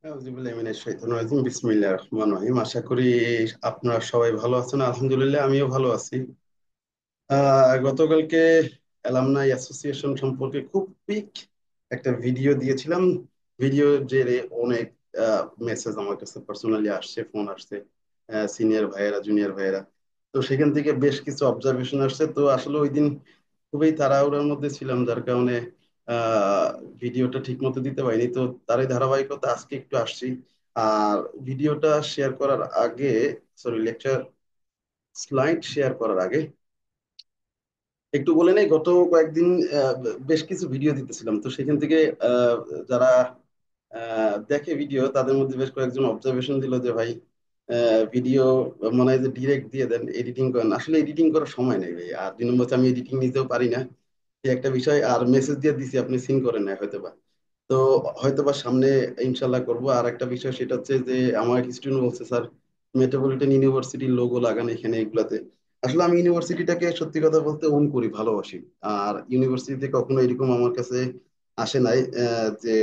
আউযুবিল্লাহি মিনাশ শাইতানির রাজিম। বিসমিল্লাহির রহমানির রহিম। আশা করি আপনারা সবাই ভালো আছেন। আলহামদুলিল্লাহ, আমিও ভালো আছি। গতকালকে অ্যালামনাই অ্যাসোসিয়েশন সম্পর্কে খুব কুইক একটা ভিডিও দিয়েছিলাম। ভিডিও জেরে অনেক মেসেজ আমার কাছে পার্সোনালি আসছে, ফোন আসছে, সিনিয়র ভাইয়েরা, জুনিয়র ভাইয়েরা। তো সেখান থেকে বেশ কিছু অবজারভেশন আসছে। তো আসলে ওই দিন খুবই তাড়াহুড়োর মধ্যে ছিলাম, যার কারণে আহ ভিডিওটা ঠিক মতো দিতে পারিনি। তো তারই ধারাবাহিকতা আজকে একটু আসছি। আর ভিডিওটা শেয়ার করার আগে, সরি, লেকচার স্লাইড শেয়ার করার আগে একটু বলে নেই। গত কয়েকদিন আহ, বেশ কিছু ভিডিও দিতেছিলাম, তো সেখান থেকে আহ, যারা দেখে ভিডিও, তাদের মধ্যে বেশ কয়েকজন অবজারভেশন দিল যে ভাই, ভিডিও মনে হয় যে ডিরেক্ট দিয়ে দেন, এডিটিং করেন। আসলে এডিটিং করার সময় নেই ভাই, আর 2 নম্বর হচ্ছে আমি এডিটিং নিতেও পারি না, এই একটা বিষয়। আর মেসেজ দিয়ে দিছি, আপনি সিন করেন না হয়তোবা। তো হয়তোবা সামনে ইনশাল্লাহ করব। আর একটা বিষয় সেটা হচ্ছে যে আমার এক স্টুডেন্ট বলছে, স্যার মেট্রোপলিটন ইউনিভার্সিটির লোগো লাগান এখানে এগুলাতে। আসলে আমি ইউনিভার্সিটিটাকে সত্যি কথা বলতে ওন করি, ভালোবাসি। আর ইউনিভার্সিটিতে কখনো এরকম আমার কাছে আসে নাই যে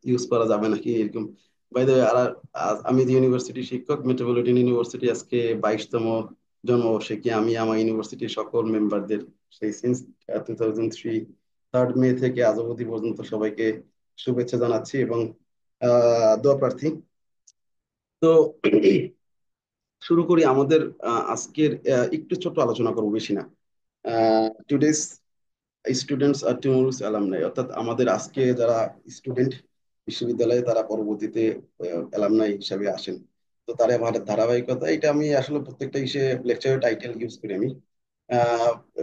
ইউজ করা যাবে নাকি এরকম। বাই দ্য ওয়ে, আর আমি যে ইউনিভার্সিটি শিক্ষক, মেট্রোপলিটন ইউনিভার্সিটি আজকে 22তম জন্মবার্ষিকী। আমি আমার ইউনিভার্সিটির সকল মেম্বারদের সেই সিন্স 2003 3 মে থেকে আজ অবধি পর্যন্ত সবাইকে শুভেচ্ছা জানাচ্ছি এবং দোয়া প্রার্থী। তো শুরু করি আমাদের আজকের একটু ছোট আলোচনা করবো, বেশি না। টুডেস স্টুডেন্টস আর টুমরোস অ্যালামনাই, অর্থাৎ আমাদের আজকে যারা স্টুডেন্ট বিশ্ববিদ্যালয়ে, তারা পরবর্তীতে অ্যালামনাই হিসাবে আসেন। তো তারা আমাদের ধারাবাহিকতা, এটা আমি আসলে প্রত্যেকটা লেকচারের টাইটেল ইউজ করি আমি।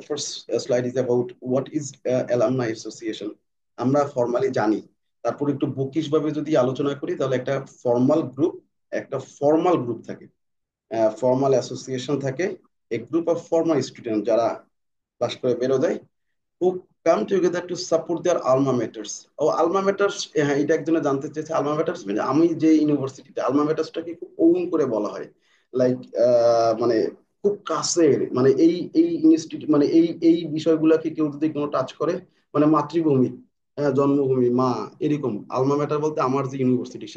First slide is about what is alumni association. আমরা ফর্মালি জানি, তারপর একটু বুকিশ ভাবে যদি আলোচনা করি, তাহলে একটা ফর্মাল গ্রুপ থাকে, ফর্মাল অ্যাসোসিয়েশন থাকে, a group of formal student যারা পাশ করে বেরো যায়, who come together to support their alma maters. ও আলমা ম্যাটার্স, হ্যাঁ, এটা একজনে জানতে চেয়েছে। আলমা ম্যাটার্স মানে আমি যে ইউনিভার্সিটিতে, আলমা ম্যাটার্সটাকে খুব ওন করে বলা হয়, লাইক মানে খুব কাছের, মানে এই ইনস্টিটিউট, মানে এই বিষয়গুলোকে কেউ যদি কোনো টাচ করে, মানে মাতৃভূমি, জন্মভূমি, মা, এরকম। আলমা ম্যাটার বলতে আমার যে ইউনিভার্সিটি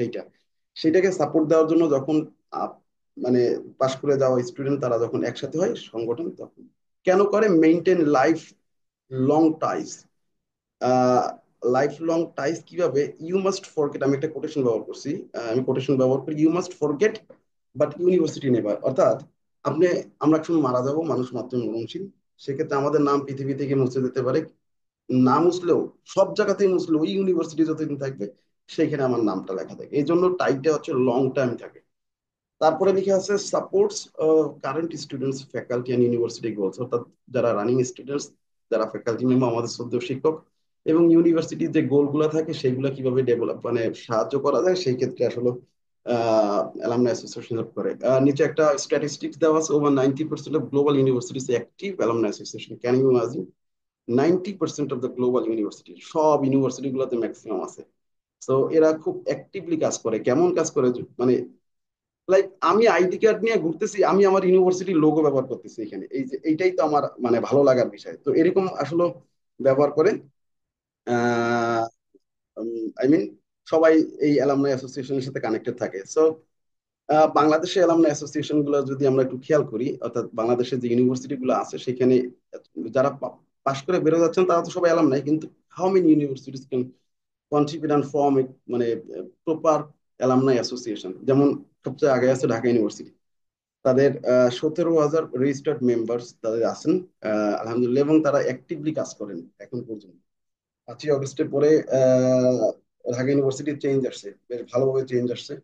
সেটাকে সাপোর্ট দেওয়ার জন্য যখন আহ, মানে পাশ করে যাওয়া স্টুডেন্ট তারা যখন একসাথে হয় সংগঠন, তখন কেন করে? Maintain life long ties. Life long ties কিভাবে? ইউ মাস্ট ফরগেট, আমি একটা কোটেশন ব্যবহার করছি, আমি কোটেশন ব্যবহার করি, you must forget but university never. অর্থাৎ আপনি, আমরা একসময় মারা যাব, মানুষ মাত্র মরণশীল। সেক্ষেত্রে আমাদের নাম পৃথিবী থেকে মুছে যেতে পারে, না মুছলেও, সব জায়গাতেই মুছলেও ওই ইউনিভার্সিটি যতদিন থাকবে সেইখানে আমার নামটা লেখা থাকে। এই জন্য টাইটা হচ্ছে লং টাইম থাকে। তারপরে লিখে আছে supports current students, faculty and university goals, অর্থাৎ যারা রানিং স্টুডেন্টস, যারা ফ্যাকাল্টি মেম্বার, আমাদের শ্রদ্ধেয় শিক্ষক, এবং ইউনিভার্সিটির যে গোলগুলো থাকে সেগুলো কিভাবে ডেভেলপ, মানে সাহায্য করা যায়, সেই ক্ষেত্রে আসলে অ্যালামনাই অ্যাসোসিয়েশন করে। নিচে একটা স্ট্যাটিস্টিক্স দেওয়া আছে, over 90% of global universities active alumni association. Can you imagine? 90% of the global university, সব ইউনিভার্সিটি গুলোতে ম্যাক্সিমাম আছে। তো এরা খুব অ্যাক্টিভলি কাজ করে। কেমন কাজ করে? মানে লাইক আমি আইডি কার্ড নিয়ে ঘুরতেছি, আমি আমার ইউনিভার্সিটির লোগো ব্যবহার করতেছি এখানে, এই যে এইটাই তো আমার মানে ভালো লাগার বিষয়। তো এরকম আসলে ব্যবহার করে আহ আই মিন সবাই এই অ্যালামনাই অ্যাসোসিয়েশনের সাথে কানেক্টেড থাকে। সো বাংলাদেশে অ্যালামনাই অ্যাসোসিয়েশন গুলো যদি আমরা একটু খেয়াল করি, অর্থাৎ বাংলাদেশের যে ইউনিভার্সিটি গুলো আছে সেখানে যারা পাশ করে বেরো যাচ্ছেন তারা তো সবাই অ্যালামনাই, কিন্তু how many universities can contribute and form মানে প্রপার অ্যালামনাই অ্যাসোসিয়েশন? যেমন সবচেয়ে আগে আছে ঢাকা ইউনিভার্সিটি, তাদের 17,000 রেজিস্টার্ড মেম্বার্স তাদের আছেন, আলহামদুলিল্লাহ, এবং তারা অ্যাক্টিভলি কাজ করেন এখন পর্যন্ত। 5ই আগস্টের পরে ঢাকা ইউনিভার্সিটি চেঞ্জ আসছে, বেশ ভালোভাবে চেঞ্জ আসছে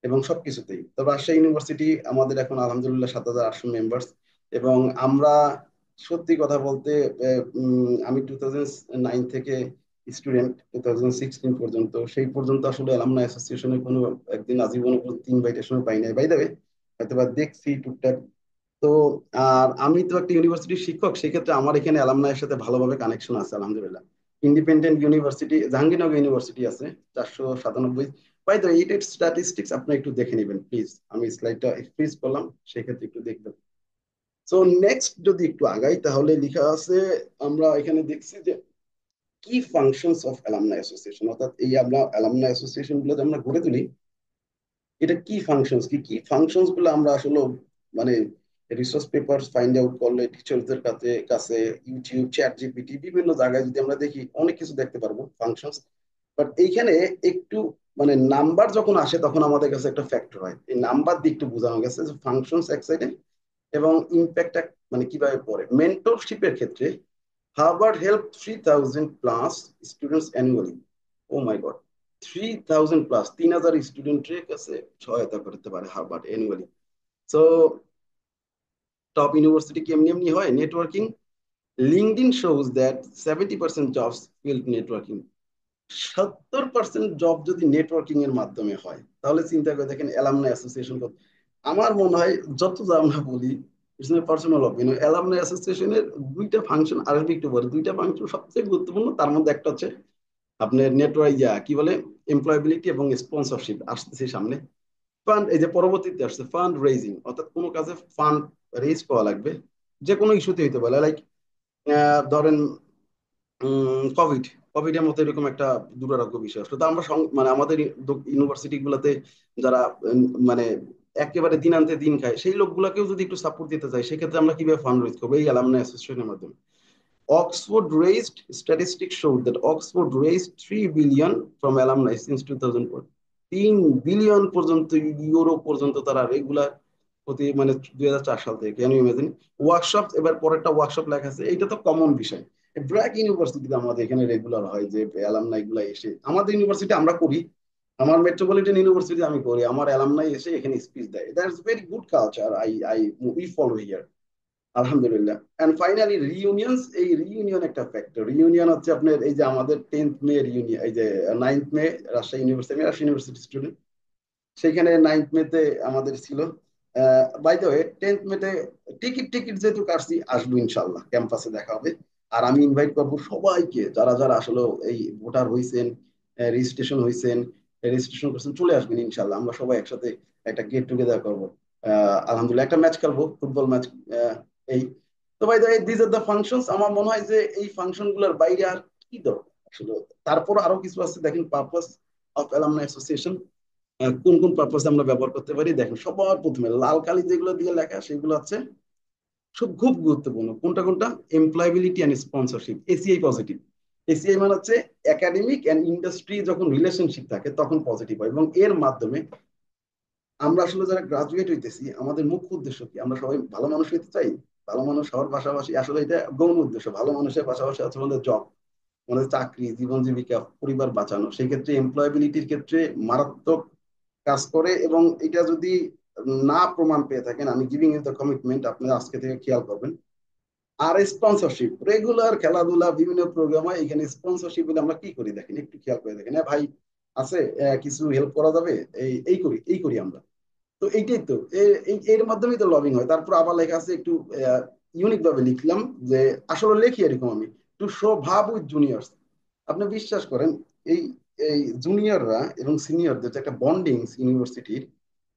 এবং সবকিছুতেই। তো রাজশাহী ইউনিভার্সিটি আমাদের এখন আলহামদুলিল্লাহ 7,800 মেম্বার্স। এবং আমরা সত্যি কথা বলতে আমি 2009 থেকে স্টুডেন্ট, 2016 পর্যন্ত, সেই পর্যন্ত আসলে অ্যালামনাই অ্যাসোসিয়েশনের কোনো একদিন আজীবনে কোনো দিন বাইটের সময় পাই নাই, বাই দ্য ওয়ে, হয়তো বা দেখছি টুকটাক। তো আর আমি তো একটা ইউনিভার্সিটির শিক্ষক, সেক্ষেত্রে আমার এখানে অ্যালামনাইয়ের সাথে ভালোভাবে কানেকশন আছে আলহামদুলিল্লাহ। ইন্ডিপেন্ডেন্ট ইউনিভার্সিটি জাহাঙ্গীরনগর ইউনিভার্সিটি আছে 497। বাই দ্য এইট স্ট্যাটিস্টিক্স আপনি একটু দেখে নেবেন প্লিজ, আমি স্লাইডটা ফ্রিজ করলাম, সেক্ষেত্রে একটু দেখবেন। সো নেক্সট যদি একটু আগাই, তাহলে লেখা আছে, আমরা এখানে দেখছি যে কি ফাংশনস অফ অ্যালামনাই অ্যাসোসিয়েশন, অর্থাৎ এই আমরা অ্যালামনাই অ্যাসোসিয়েশন গুলো যে আমরা গড়ে তুলি, এটা কি ফাংশনস, কি কি ফাংশনস গুলো আমরা আসলে মানে রিসার্চ পেপার ফাইন্ড আউট করলে টিচারদের কাছে কাছে ইউটিউব, চ্যাট জিপিটি, বিভিন্ন জায়গায় যদি আমরা দেখি অনেক কিছু দেখতে পারবো ফাংশনস। বাট এইখানে একটু মানে নাম্বার যখন আসে তখন আমাদের কাছে একটা ফ্যাক্টর হয়, এই নাম্বার দিয়ে একটু বোঝানো গেছে যে ফাংশনস এক সাইডে এবং ইম্প্যাক্ট মানে কিভাবে পড়ে। মেন্টরশিপের ক্ষেত্রে Harvard help 3000 plus students annually. Oh my god, 3000 plus, 3000 স্টুডেন্টের কাছে সহায়তা করতে পারে Harvard annually. So top university কেমনি এমনি হয় networking. LinkedIn shows that 70% jobs filled networking. 70% job যদি নেটওয়ার্কিং এর মাধ্যমে হয়, তাহলে চিন্তা করে দেখেন অ্যালামনাই অ্যাসোসিয়েশন। আমার মনে হয় যত যা আমরা বলি, it's my personal opinion, alumni অ্যাসোসিয়েশনের দুইটা ফাংশন আসবে একটু পরে, দুইটা ফাংশন সবচেয়ে গুরুত্বপূর্ণ। তার মধ্যে একটা হচ্ছে আপনার নেটওয়ার্ক কি বলে এমপ্লয়াবিলিটি এবং স্পন্সরশিপ আসতেছে সামনে। ফান্ড, এই যে পরবর্তীতে আসছে ফান্ড রেজিং, অর্থাৎ কোনো কাজে ফান্ড রেজ করা লাগবে, যে কোনো ইস্যুতে হইতে পারে। লাইক ধরেন কোভিড, কোভিডের মতো এরকম একটা দুরারোগ্য বিষয় আসলে, তো আমরা মানে আমাদের ইউনিভার্সিটি গুলাতে যারা মানে একেবারে দিন আনতে দিন খায়, সেই লোকগুলাকেও যদি একটু সাপোর্ট দিতে চাই, সেক্ষেত্রে আমরা কিভাবে ফান্ড রেজ করবো? এই অ্যালামনাই অ্যাসোসিয়েশনের মাধ্যমে। Oxford raised statistics showed that Oxford raised 3 billion from alumni since 2004। 3 billion পর্যন্ত ইউরো পর্যন্ত তারা রেগুলার প্রতি মানে 2004 সাল থেকে, ক্যান ইউ ইমাজিন। ওয়ার্কশপ, এবার পরেরটা ওয়ার্কশপ লেখা আছে, এইটা তো কমন বিষয়। ব্র্যাক ইউনিভার্সিটিতে আমাদের এখানে রেগুলার হয় যে অ্যালামনাই গুলা এসে, আমাদের ইউনিভার্সিটি আমরা করি, আমার মেট্রোপলিটন ইউনিভার্সিটি আমি করি, আমার অ্যালামনাই এসে এখানে স্পিচ দেয়। That's very good culture, I we follow here, আলহামদুলিল্লাহ। এন্ড ফাইনালি রিইউনিয়নস, এই রিইউনিয়ন একটা ফ্যাক্টর। রিইউনিয়ন হচ্ছে আপনার এই যে আমাদের 10th মে রিইউনিয়ন, এই যে 9th মে রাজশাহী ইউনিভার্সিটি, আমি রাজশাহী ইউনিভার্সিটি স্টুডেন্ট, সেখানে 9th মে আমাদের ছিল। By the way 10th May ticket ticket যেহেতু কাটছি, আসবো ইনশাল্লাহ, ক্যাম্পাসে দেখা হবে। আর আমি ইনভাইট করবো সবাইকে, যারা যারা আসলে এই ভোটার হয়েছেন, রেজিস্ট্রেশন হয়েছেন, রেজিস্ট্রেশন করছেন, চলে আসবেন ইনশাল্লাহ, আমরা সবাই একসাথে একটা গেট টুগেদার করবো। আলহামদুলিল্লাহ একটা ম্যাচ খেলবো, ফুটবল ম্যাচ। এই তো ভাই, দিজ আর দ্য ফাংশনস। আমার মনে হয় যে এই ফাংশন গুলোর বাইরে আর কি দরকার আসলে। তারপর আরো কিছু আছে, দেখেন পারপাস অফ অ্যালামনাই অ্যাসোসিয়েশন, কোন কোন পারপাসে আমরা ব্যবহার করতে পারি। দেখেন সবার প্রথমে লাল কালি যেগুলো দিয়ে লেখা, সেগুলো হচ্ছে সব খুব গুরুত্বপূর্ণ। কোনটা কোনটা? Employability and sponsorship, ACI positive. ACI মানে হচ্ছে একাডেমিক অ্যান্ড ইন্ডাস্ট্রি যখন রিলেশনশিপ থাকে তখন পজিটিভ হয়, এবং এর মাধ্যমে আমরা আসলে যারা গ্রাজুয়েট হইতেছি, আমাদের মুখ্য উদ্দেশ্য কি? আমরা সবাই ভালো মানুষ হইতে চাই। ভালো মানুষ হওয়ার পাশাপাশি আসলে এটা গৌণ উদ্দেশ্য, ভালো মানুষের পাশাপাশি আছে আমাদের জব, আমাদের চাকরি, জীবন জীবিকা, পরিবার বাঁচানো। সেই ক্ষেত্রে এমপ্লয়াবিলিটির ক্ষেত্রে মারাত্মক কাজ করে। এবং এটা যদি না প্রমাণ পেয়ে থাকেন, আমি গিভিং ইউ দ্য কমিটমেন্ট, আপনারা আজকে থেকে খেয়াল করবেন। আর স্পন্সরশিপ, রেগুলার খেলাধুলা বিভিন্ন প্রোগ্রাম হয়, এখানে স্পন্সরশিপ বলে আমরা কি করি দেখেন, একটু খেয়াল করে দেখেন। হ্যাঁ ভাই আছে, কিছু হেল্প করা যাবে, এই করি আমরা। তো এইটাই তো, এর মাধ্যমেই তো লবিং হয়। তারপর আবার লেখা আছে একটু ইউনিক ভাবে লিখলাম, যে আসলে লেখি এরকম আমি, টু শো ভাব উইথ জুনিয়র্স। আপনি বিশ্বাস করেন, এই এই জুনিয়ররা এবং সিনিয়রদের যে একটা বন্ডিং ইউনিভার্সিটির,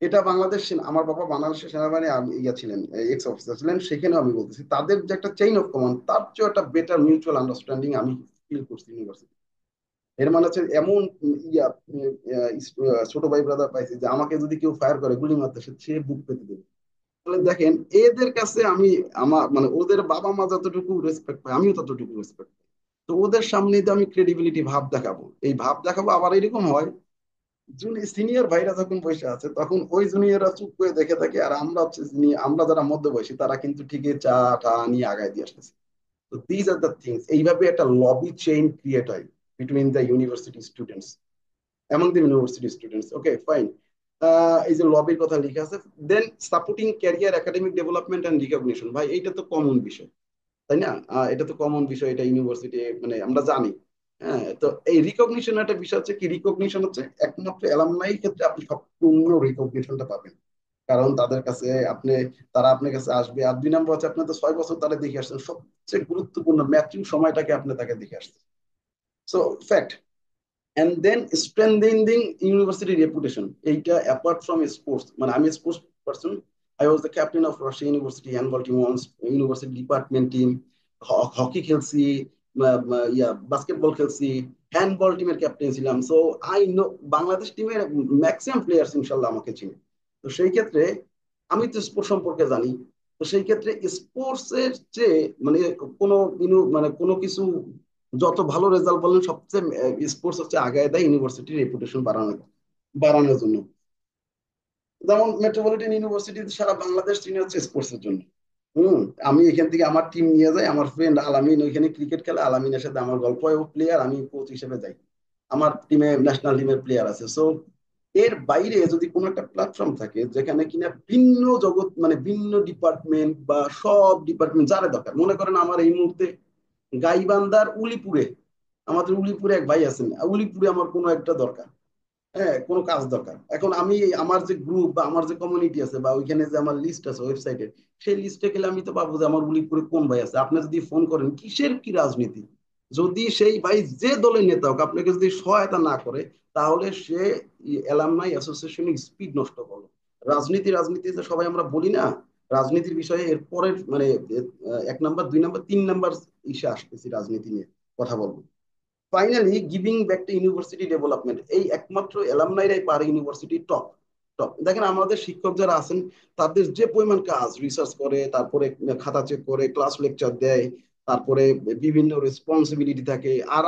এটা বাংলাদেশ আমার বাবা বাংলাদেশের সেনাবাহিনী ইয়া ছিলেন, এক্স অফিসার ছিলেন, সেখানেও আমি বলতেছি তাদের যে একটা চেইন অফ কমান্ড, তার চেয়ে একটা বেটার মিউচুয়াল আন্ডারস্ট্যান্ডিং আমি ফিল করছি ইউনিভার্সিটি। এর মানে হচ্ছে এমন ইয়া ছোট ভাই ব্রাদার পাইছি, যে আমাকে যদি কেউ ফায়ার করে, গুলি মারতে, সে বুক পেতে দেবে। তাহলে দেখেন এদের কাছে আমি, আমার মানে ওদের বাবা মা যতটুকু রেসপেক্ট পায়, আমিও ততটুকু রেসপেক্ট পাই। তো ওদের সামনে তো আমি ক্রেডিবিলিটি ভাব দেখাবো, এই ভাব দেখাবো। আবার এরকম হয়, সিনিয়র ভাইরা যখন বসে আছে, তখন ওই জুনিয়ররা চুপ করে দেখে থাকে, আর আমরা হচ্ছে আমরা যারা মধ্যবয়সী, তারা কিন্তু ঠিকই চা টা নিয়ে আগায় দিয়ে আসতেছে। তো দিজ আর দ্য থিংস, এইভাবে একটা লবি চেইন ক্রিয়েট হয় between the university students, among the university students. Okay, fine. এই যে লবির কথা লিখে আছে, then supporting career, academic development and recognition. ভাই এইটা তো কমন বিষয়, তাই না? এটা তো কমন বিষয়, এটা ইউনিভার্সিটি মানে আমরা জানি। হ্যাঁ, তো এই রিকগনিশন একটা বিষয় হচ্ছে কি, রিকগনিশন হচ্ছে একমাত্র অ্যালামনাই ক্ষেত্রে আপনি সম্পূর্ণ রিকগনিশনটা পাবেন। কারণ তাদের কাছে আপনি, তারা আপনার কাছে আসবে। আর 2 নম্বর হচ্ছে, আপনি তো 6 বছর তারা দেখে আসছেন, সবচেয়ে গুরুত্বপূর্ণ ম্যাচিং সময়টাকে আপনি তাকে দেখে আসছেন। So fact. And then strengthening university reputation, এইটা অ্যাপার্ট ফ্রম স্পোর্টস, মানে আমি sports person. I was the captain of Russia university handball team, university department team, hockey খেলছি, ইয়া বাস্কেটবল খেলছি, হ্যান্ডবল টিমের ক্যাপ্টেন ছিলাম। সো আই নো বাংলাদেশ টিমের maximum players ইনশাল্লাহ আমাকে চিনে। তো সেই ক্ষেত্রে আমি তো স্পোর্টস সম্পর্কে জানি। তো সেই ক্ষেত্রে স্পোর্টস এর চেয়ে মানে কোনো মানে কোনো কিছু যত ভালো রেজাল্ট বলেন সবচেয়ে স্পোর্টস হচ্ছে আগায় দেয় ইউনিভার্সিটির রেপুটেশন বাড়ানোর জন্য। যেমন মেট্রোপলিটন ইউনিভার্সিটি সারা বাংলাদেশ চিনে হচ্ছে স্পোর্টস এর জন্য। হম। আমি এখান থেকে আমার টিম নিয়ে যাই, আমার ফ্রেন্ড আলামিন ওইখানে ক্রিকেট খেলে, আলামিনের সাথে আমার গল্প হয়, ও প্লেয়ার, আমি কোচ হিসেবে যাই। আমার টিমে ন্যাশনাল টিমের প্লেয়ার আছে। সো এর বাইরে যদি কোনো একটা প্ল্যাটফর্ম থাকে যেখানে কিনা ভিন্ন জগৎ মানে ভিন্ন ডিপার্টমেন্ট বা সব ডিপার্টমেন্ট যারা দরকার, মনে করেন আমার এই মুহূর্তে গাইবান্ধার উলিপুরে, আমাদের উলিপুরে এক ভাই আছেন, উলিপুরে আমার কোনো একটা দরকার, হ্যাঁ কোনো কাজ দরকার, এখন আমি আমার যে গ্রুপ বা আমার যে কমিউনিটি আছে বা ওইখানে যে আমার লিস্ট আছে ওয়েবসাইটে, সেই লিস্টে গেলে আমি তো পাবো যে আমার উলিপুরে কোন ভাই আছে। আপনি যদি ফোন করেন কিসের কি রাজনীতি, যদি সেই ভাই যে দলের নেতা হোক আপনাকে যদি সহায়তা না করে, তাহলে সে অ্যালামনাই অ্যাসোসিয়েশনের স্পিড নষ্ট করলো। রাজনীতি রাজনীতি যে সবাই আমরা বলি না, রাজনীতির বিষয়ে এর পরের মানে 1 নাম্বার 2 নাম্বার 3 নাম্বার ইসে আসতেছি রাজনীতি নিয়ে কথা বলবো। Finally giving back to university development, এই একমাত্র অ্যালামনাইরাই পারে ইউনিভার্সিটি টপ টপ। দেখেন আমাদের শিক্ষক যারা আছেন তাদের যে পরিমাণ কাজ রিসার্চ করে, তারপরে খাতা চেক করে, ক্লাস লেকচার দেয়, তারপরে বিভিন্ন রেসপন্সিবিলিটি থাকে। আর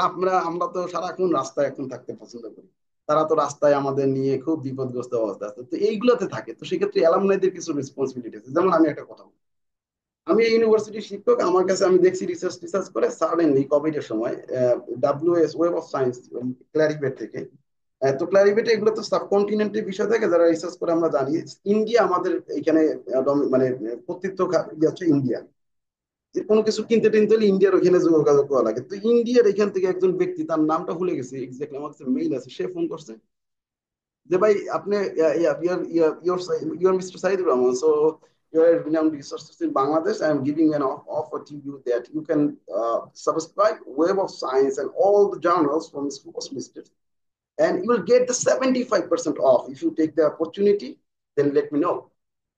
আমরা তো সারাক্ষণ রাস্তায় এখন থাকতে পছন্দ করি, তারা তো রাস্তায় আমাদের নিয়ে খুব বিপদগ্রস্ত অবস্থা আছে, তো এইগুলোতে থাকে। তো সেক্ষেত্রে অ্যালামনাইদের কিছু রেসপন্সিবিলিটি আছে। যেমন আমি একটা কথা বলি, আমি ইউনিভার্সিটির শিক্ষক, আমার কাছে আমি দেখছি রিসার্চ টিসার্চ করে সাডেনলি কোভিড এর সময় ডাব্লিউএস ওয়েব অফ সায়েন্স ক্লারিভেট থেকে, তো ক্লারিভেটে এগুলো তো সাবকন্টিনেন্টের বিষয় থেকে যারা রিসার্চ করে আমরা জানি ইন্ডিয়া আমাদের এখানে মানে কর্তৃত্ব ইয়ে হচ্ছে ইন্ডিয়া। যে কোনো কিছু কিনতে টিনতে হলে ইন্ডিয়ার ওখানে যোগাযোগ করা লাগে। তো ইন্ডিয়ার এখান থেকে একজন ব্যক্তি, তার নামটা ভুলে গেছে এক্স্যাক্টলি, আমার কাছে মেইল আছে, সে ফোন করছে যে ভাই আপনি you're Mr. Saidul Rahman, so you're a renowned resources in Bangladesh. I'm giving an offer to you that you can subscribe Web of Science and all the journals from Scopus Listed, and you will get the 75% off if you take the opportunity. Then let me know.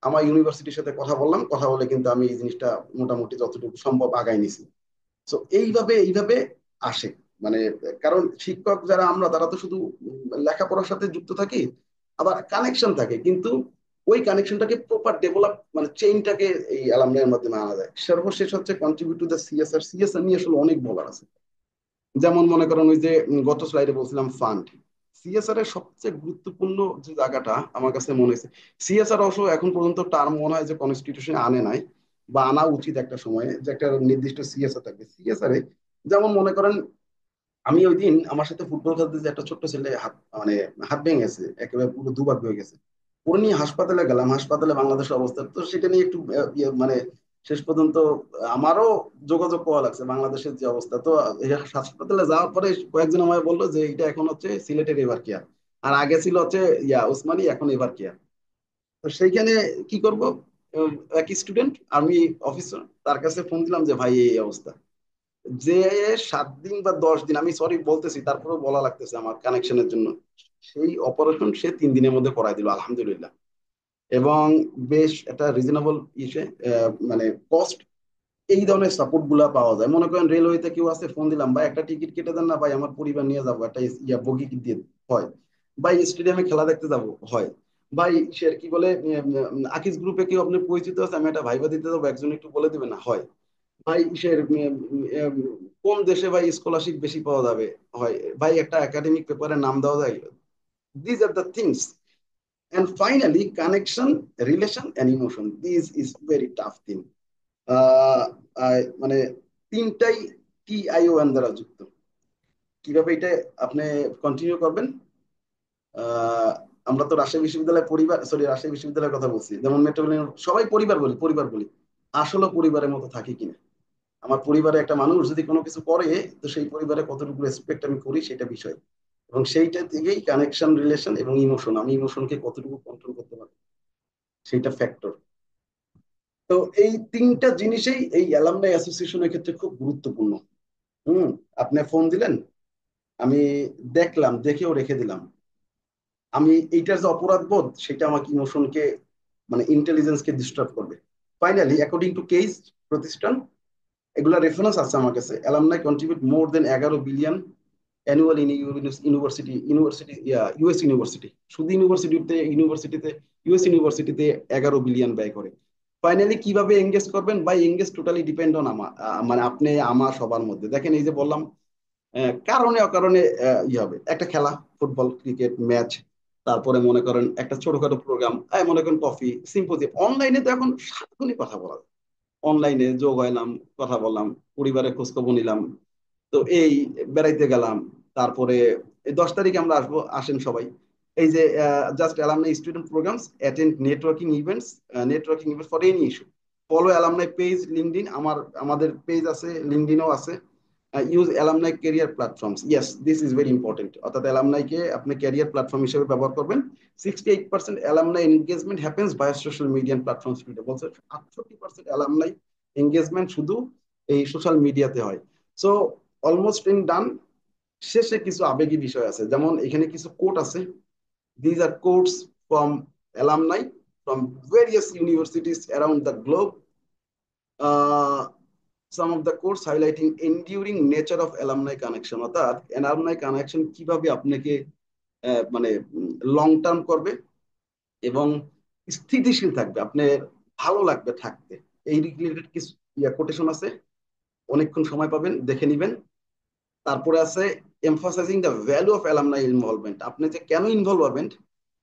আমার ইউনিভার্সিটির সাথে কথা বললাম, কথা বলে কিন্তু আমি এই জিনিসটা মোটামুটি যতটুকু সম্ভব আগাই নিছি। তো এইভাবে আসে মানে, কারণ শিক্ষক যারা আমরা তারা তো শুধু লেখাপড়ার সাথে যুক্ত থাকি, আবার কানেকশন থাকে, কিন্তু ওই কানেকশনটাকে প্রপার ডেভেলপ মানে চেইনটাকে এই অ্যালামনাইয়ের মাধ্যমে আনা যায়। সর্বশেষ হচ্ছে contribute to the CSR. CSR নিয়ে আসলে অনেক বলার আছে। যেমন মনে করেন ওই যে গত স্লাইডে বলছিলাম ফান্ড, সিএসআর এর সবচেয়ে গুরুত্বপূর্ণ যে জায়গাটা আমার কাছে মনে হয়েছে, সিএসআর অবশ্য এখন পর্যন্ত টার্ম মনে হয় যে কনস্টিটিউশনে আনে নাই, বা আনা উচিত একটা সময়ে যে একটা নির্দিষ্ট সিএসআর থাকবে। সিএসআর এ যেমন মনে করেন, আমি ওই দিন আমার সাথে ফুটবল খেলতে যে একটা ছোট্ট ছেলে হাত মানে হাত ভেঙে গেছে, একেবারে পুরো দুভাগ হয়ে গেছে, ওর নিয়ে হাসপাতালে গেলাম। হাসপাতালে বাংলাদেশের অবস্থা তো সেটা নিয়ে একটু মানে শেষ পর্যন্ত আমারও যোগাযোগ করা লাগছে বাংলাদেশের যে অবস্থা। তো এই হাসপাতালে যাওয়ার পরে কয়েকজন আমায় বললো যে এটা এখন হচ্ছে সিলেটের এভার কেয়ার, আর আগে ছিল হচ্ছে ওসমানী, এখন এভার কেয়ার। তো সেইখানে কি করব, এক স্টুডেন্ট আর্মি অফিসার, তার কাছে ফোন দিলাম যে ভাই এই অবস্থা, যে 7 দিন বা 10 দিন, আমি সরি বলতেছি তারপরেও বলা লাগতেছে আমার কানেকশনের জন্য, সেই অপারেশন সে 3 দিনের মধ্যে করাই দিল আলহামদুলিল্লাহ। এবং বেশ একটা রিজনেবল ইসে মানে কস্ট, এই ধরনের সাপোর্ট গুলা পাওয়া যায়। মনে করেন রেলওয়েতে কেউ আছে, ফোন দিলাম ভাই একটা টিকিট কেটে দেন না ভাই, আমার পরিবার নিয়ে যাবো, একটা বগি দিয়ে হয়, ভাই স্টেডিয়ামে খেলা দেখতে যাব হয়, ভাই সে কি বলে আকিস গ্রুপে কেউ আপনার পরিচিত আছে, আমি একটা ভাইবা দিতে যাবো, একজন একটু বলে দিবেন না হয়, ভাই ইসের কোন দেশে ভাই স্কলারশিপ বেশি পাওয়া যাবে হয়, ভাই একটা একাডেমিক পেপারে নাম দেওয়া যায়। These are the things. And finally, connection, relation, and emotion. This is very tough thing. আহ মানে তিনটাই TION দ্বারা যুক্ত। কিভাবে এটা আপনি কন্টিনিউ করবেন? আহ আমরা তো রাজশাহী বিশ্ববিদ্যালয় পরিবার, সরি রাজশাহী বিশ্ববিদ্যালয়ের কথা বলছি, যেমন মেট্রোপলিটন সবাই পরিবার বলি, আসলে পরিবারের মতো থাকি কিনা। আমার পরিবারে একটা মানুষ যদি কোনো কিছু করে, তো সেই পরিবারে কতটুকু রেসপেক্ট আমি করি সেটা বিষয়, এবং সেইটা থেকেই কানেকশন, রিলেশন এবং ইমোশন, আমি ইমোশনকে কতটুকু কন্ট্রোল করতে পারি সেইটা ফ্যাক্টর। তো এই তিনটা জিনিসেই এই অ্যালামনাই অ্যাসোসিয়েশনের ক্ষেত্রে খুব গুরুত্বপূর্ণ। হুম। আপনি ফোন দিলেন, আমি দেখলাম, দেখেও রেখে দিলাম, আমি এইটার যে অপরাধ বোধ সেটা আমাকে ইমোশনকে মানে ইন্টেলিজেন্সকে ডিস্টার্ব করবে। ফাইনালি অ্যাকর্ডিং টু কেস প্রতিষ্ঠান, এগুলা রেফারেন্স আছে আমার কাছে। Alumni contribute more than 11 billion annual in university US university. শুধু ইউনিভার্সিটিতে ইউএস ইউনিভার্সিটিতে 11 বিলিয়ন ব্যয় করে। ফাইনালি কিভাবে এঙ্গেজ করবেন? By engage totally depend on আমার, মানে আপনি আমার সবার মধ্যে। দেখেন এই যে বললাম, কারণে অকারণে হবে একটা খেলা, ফুটবল ক্রিকেট ম্যাচ, তারপরে মনে করেন একটা ছোটখাটো প্রোগ্রাম, মনে করেন কফি সিম্পোজিয়াম। অনলাইনে তো এখন সারাক্ষণই কথা বলা যায়। অনলাইনে যোগ হইলাম, কথা বললাম, পরিবারের খোঁজখবর নিলাম। তো এই বেড়াইতে গেলাম, তারপরে এই 10 তারিখে আমরা আসবো, আসেন সবাই। এই যে just alumni student programs attend networking events for any issue. Follow alumni page LinkedIn, আমাদের পেজ আছে, লিঙ্কডইনও আছে। Use alumni career platforms, yes this is very important. অর্থাৎ অ্যালামনাইকে আপনি ক্যারিয়ার প্ল্যাটফর্ম হিসেবে ব্যবহার করবেন। 68% alumni engagement happens by social media platforms. বলছে 68% অ্যালামনাই এনগেজমেন্ট শুধু এই সোশ্যাল মিডিয়াতে হয়। So almost in done. শেষে কিছু আবেগী বিষয় আছে, যেমন এখানে কিছু কোট আছে। These are quotes from alumni from various universities around the globe. Some of the course highlighting enduring nature of alumni connection. অর্থাৎ অ্যালামনাই কানেকশন কিভাবে আপনাকে মানে লং টার্ম করবে এবং স্থিতিশীল থাকবে, আপনার ভালো লাগবে থাকতে। এই রিলেটেড কিছু কোটেশন আছে, অনেকক্ষণ সময় পাবেন, দেখে নিবেন। তারপরে আছে emphasising the value of alumni involvement. আপনি যে কেন ইনভলভ হবেন,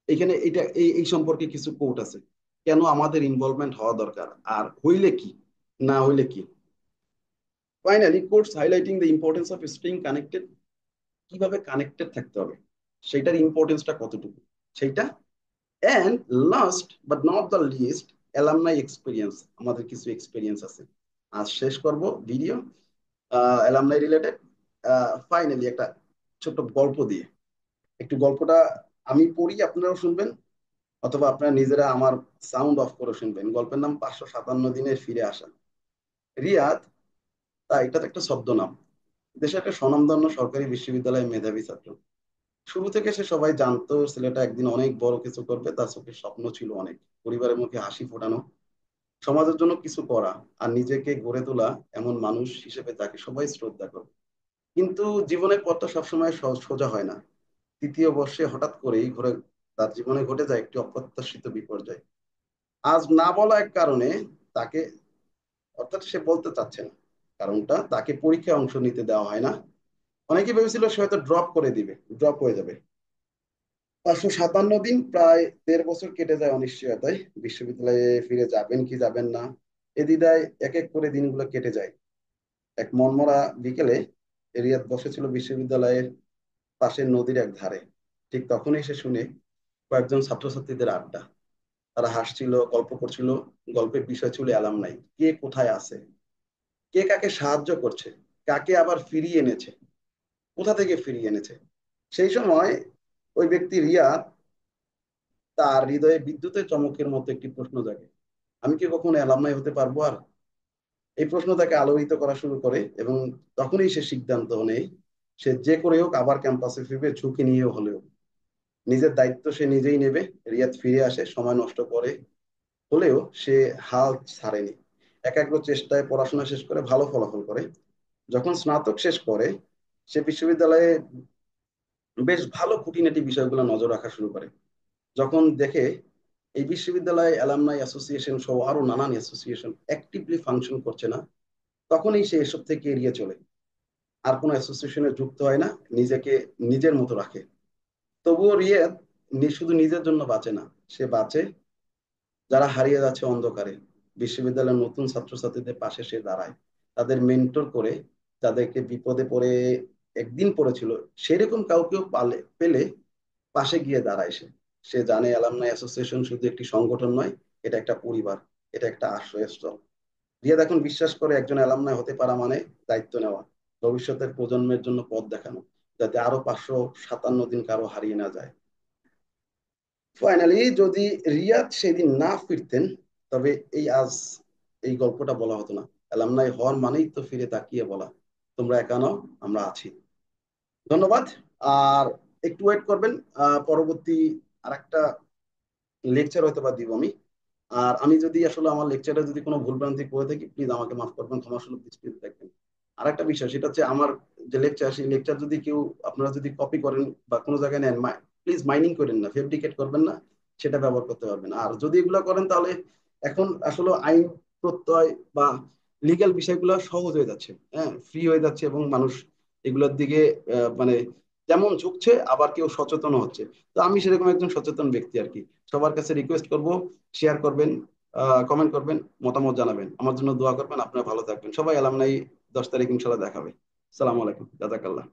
এখানে এটা এই সম্পর্কে কিছু কোট আছে, কেন আমাদের ইনভলভমেন্ট হওয়া দরকার, আর হইলে কি, না হইলে কি। Finally course highlighting the importance of staying connected. কিভাবে কানেক্টেড থাকতে হবে, সেটার ইম্পর্টেন্সটা কতটুকু, সেইটা। And last but not the least, alumni experience. আমাদের কিছু এক্সপিরিয়েন্স আছে। আজ শেষ করব ভিডিও অ্যালামনাই রিলেটেড। ফাইনালি একটা ছোট্ট গল্প দিয়ে, একটু গল্পটা আমি পড়ি, আপনারাও শুনবেন, অথবা আপনারা নিজেরা আমার সাউন্ড অফ করে শুনবেন। গল্পের নাম 557 দিনে ফিরে আসা। রিয়াদ, তা এটা তো একটা ছদ্মনাম, দেশের একটা স্বনামধন্য সরকারি বিশ্ববিদ্যালয়ের মেধাবী ছাত্র। শুরু থেকে সে সবাই জানতো ছেলেটা একদিন অনেক বড় কিছু করবে, তার চোখের স্বপ্ন ছিল অনেক, পরিবারের মুখে হাসি ফোটানো, সমাজের জন্য কিছু করা, আর নিজেকে গড়ে তোলা এমন মানুষ হিসেবে তাকে সবাই শ্রদ্ধা করে। কিন্তু জীবনের পথটা সবসময় সোজা হয় না। 3য় বর্ষে হঠাৎ করেই তার জীবনে ঘটে যায় একটি অপ্রত্যাশিত বিপর্যয়। আজ না বলা এক কারণে তাকে, অর্থাৎ সে বলতে চাচ্ছে না কারণটা, তাকে পরীক্ষায় অংশ নিতে দেওয়া হয় না। অনেকে ভেবেছিল সে হয়তো ড্রপ হয়ে যাবে। 557 দিন, প্রায় 1.5 বছর কেটে যায় অনিশ্চয়তায়। বিশ্ববিদ্যালয়ে ফিরে যাবেন কি যাবেন না, এ দ্বিধায় এক এক করে দিনগুলো কেটে যায়। এক মনমরা বিকেলে রিয়াদ বসেছিল বিশ্ববিদ্যালয়ের পাশের নদীর এক ধারে। ঠিক তখনই সে শুনে কয়েকজন ছাত্রছাত্রীদের আড্ডা। তারা হাসছিল, গল্প করছিল। গল্পের বিষয় ছিল অ্যালামনাই, কে কোথায় আছে, কে কাকে সাহায্য করছে, কাকে আবার ফিরিয়ে এনেছে, কোথা থেকে ফিরিয়ে এনেছে। সেই সময় ওই ব্যক্তি রিয়াদ, তার হৃদয়ে বিদ্যুতের চমকের মতো একটি প্রশ্ন জাগে, আমি কি কখনো অ্যালামনাই হতে পারবো আর? এই প্রশ্ন তাকে আলোড়িত করা শুরু করে, এবং তখনই সে সিদ্ধান্ত নেয় সে যে করে হোক আবার ক্যাম্পাসে ফিরবে, ঝুঁকি নিয়ে হলেও। নিজের দায়িত্ব সে নিজেই নেবে। রিয়াদ ফিরে আসে, সময় নষ্ট করে হলেও সে হাল ছাড়েনি। একাগ্র চেষ্টায় পড়াশোনা শেষ করে ভালো ফলাফল করে। যখন স্নাতক শেষ করে, সে বিশ্ববিদ্যালয়ে বেশ ভালো খুঁটিনাটি বিষয়গুলো নজর রাখা শুরু করে। যখন দেখে এই বিশ্ববিদ্যালয়ে অ্যালামনাই অ্যাসোসিয়েশন সহ আরো নানান অ্যাসোসিয়েশন অ্যাক্টিভলি ফাংশন করছে না, তখনই সে এসব থেকে এড়িয়ে চলে, আর কোনো অ্যাসোসিয়েশনে যুক্ত হয় না, নিজেকে নিজের মতো রাখে। তবুও রিয়াদ শুধু নিজের জন্য বাঁচে না, সে বাঁচে যারা হারিয়ে যাচ্ছে অন্ধকারে। বিশ্ববিদ্যালয়ের নতুন ছাত্রছাত্রীদের পাশে সে দাঁড়ায়, তাদের মেন্টর করে, যাদেরকে বিপদে পড়ে একদিন পড়েছিল, সেরকম কাউকেও পেলে পাশে গিয়ে দাঁড়ায় সে। সে জানে অ্যালামনাই অ্যাসোসিয়েশন শুধু একটি সংগঠন নয়, এটা একটা পরিবার, এটা একটা আশ্রয়স্থল। রিয়াদ এখন বিশ্বাস করে একজন অ্যালামনাই হতে পারা মানে দায়িত্ব নেওয়া, ভবিষ্যতের প্রজন্মের জন্য পথ দেখানো, যাতে আরো 557 দিন কারো হারিয়ে না যায়। ফাইনালি যদি রিয়াদ সেদিন না ফিরতেন, তবে এই গল্পটা বলা হতো না। অ্যালামনাই হওয়ার মানেই তো ফিরে তাকিয়ে বলা, তোমরা একা নও, আমরা আছি। ধন্যবাদ। আর একটু ওয়েট করবেন, পরবর্তী আরেকটা লেকচার হয়তো বা দিব আমি। আর আমি যদি আসলে আমার লেকচারে যদি কোনো ভুলভ্রান্তি করে থাকি, প্লিজ আমাকে মাফ করবেন, ক্ষমা সুলভ দৃষ্টিতে দেখবেন। আর একটা বিষয় সেটা হচ্ছে, আমার যে লেকচার, সেই লেকচার যদি কেউ আপনারা যদি কপি করেন বা কোনো জায়গায় নেন, প্লিজ মাইনিং করেন না, ফেব্রিকেট করবেন না, সেটা ব্যবহার করতে পারবেন। আর যদি এগুলো করেন তাহলে এখন আসলে আইন প্রত্যয় বা লিগ্যাল বিষয়গুলো সহজ হয়ে যাচ্ছে, হ্যাঁ, ফ্রি হয়ে যাচ্ছে, এবং মানুষ এগুলোর দিকে মানে যেমন ঝুঁকছে, আবার কেউ সচেতন হচ্ছে। তো আমি সেরকম একজন সচেতন ব্যক্তি আর কি। সবার কাছে রিকোয়েস্ট করব, শেয়ার করবেন, কমেন্ট করবেন, মতামত জানাবেন, আমার জন্য দোয়া করবেন। আপনারা ভালো থাকবেন সবাই। অ্যালামনাই 10 তারিখ ইনশাল্লাহ দেখাবে। সালাম আলাইকুম, জাজাকাল্লাহ।